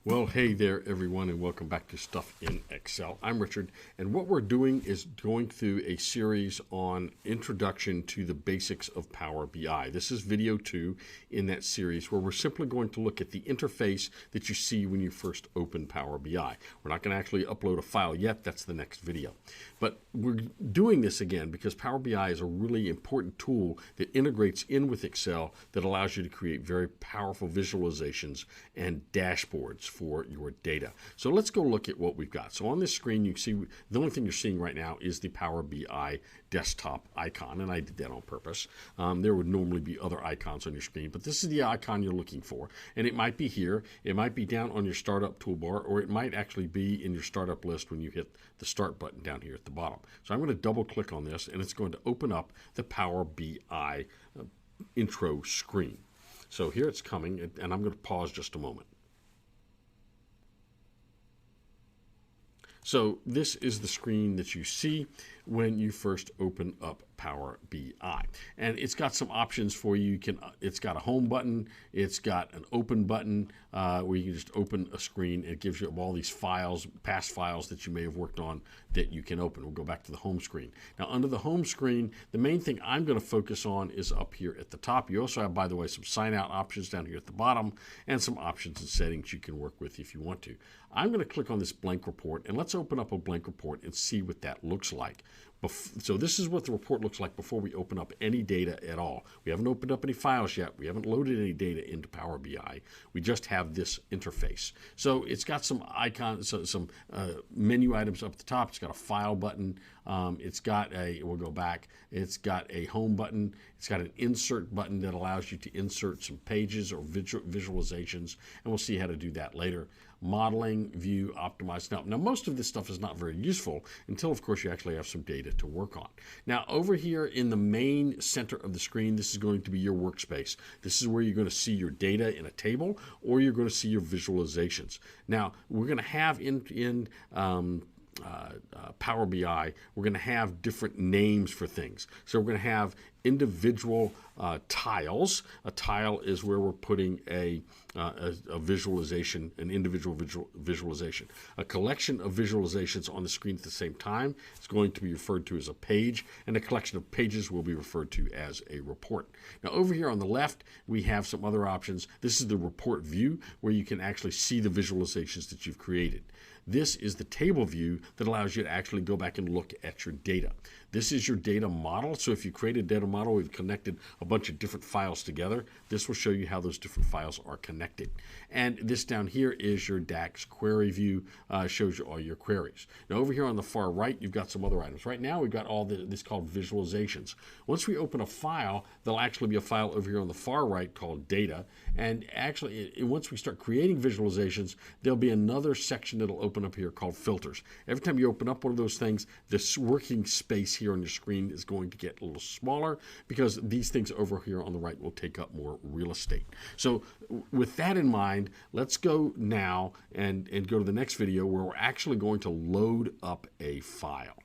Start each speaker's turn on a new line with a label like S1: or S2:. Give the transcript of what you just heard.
S1: Well, hey there, everyone, and welcome back to Stuff in Excel. I'm Richard, and what we're doing is going through a series on Introduction to the Basics of Power BI. This is video 2 in that series where we're simply going to look at the interface that you see when you first open Power BI. We're not going to actually upload a file yet. That's the next video. But we're doing this again because Power BI is a really important tool that integrates in with Excel that allows you to create very powerful visualizations and dashboards for your data. So let's go look at what we've got. So on this screen, you can see the only thing you're seeing right now is the Power BI desktop icon, and I did that on purpose. There would normally be other icons on your screen, but this is the icon you're looking for, and it might be here, it might be down on your startup toolbar, or it might actually be in your startup list when you hit the start button down here at the bottom. So I'm going to double click on this, and it's going to open up the Power BI intro screen. So here it's coming, and I'm going to pause just a moment. So this is the screen that you see when you first open up Power BI, and it's got some options for you. It's got a home button, it's got an open button where you can just open a screen. It gives you all these files, past files that you may have worked on that you can open. We'll go back to the home screen. Now under the home screen, the main thing I'm going to focus on is up here at the top. You also have, by the way, some sign out options down here at the bottom and some options and settings you can work with if you want to. I'm going to click on this blank report, and let's open up a blank report and see what that looks like. So this is what the report looks like before we open up any data at all. We haven't opened up any files yet. We haven't loaded any data into Power BI. We just have this interface. So it's got some icons, some menu items up at the top. It's got a file button. It's got we'll go back. It's got a home button. It's got an insert button that allows you to insert some pages or visualizations, and we'll see how to do that later. Modeling, view, optimize. Now most of this stuff is not very useful until, of course, you actually have some data to work on. Now, over here in the main center of the screen, this is going to be your workspace. This is where you're going to see your data in a table, or you're going to see your visualizations. Now, we're going to have in Power BI, we're going to have different names for things. So we're going to have individual tiles. A tile is where we're putting a visualization, an individual visualization. A collection of visualizations on the screen at the same time is going to be referred to as a page, and a collection of pages will be referred to as a report. Now over here on the left, we have some other options. This is the report view, where you can actually see the visualizations that you've created. This is the table view that allows you to actually go back and look at your data. This is your data model. So if you create a data model, we've connected a bunch of different files together. This will show you how those different files are connected. And this down here is your DAX query view, shows you all your queries. Now over here on the far right, you've got some other items. Right now we've got all this called visualizations. Once we open a file, there'll actually be a file over here on the far right called data. And actually, once we start creating visualizations, there'll be another section that'll open up here called filters. Every time you open up one of those things, this working space here on your screen is going to get a little smaller because these things over here on the right will take up more real estate. So with that in mind, let's go now and go to the next video where we're actually going to load up a file.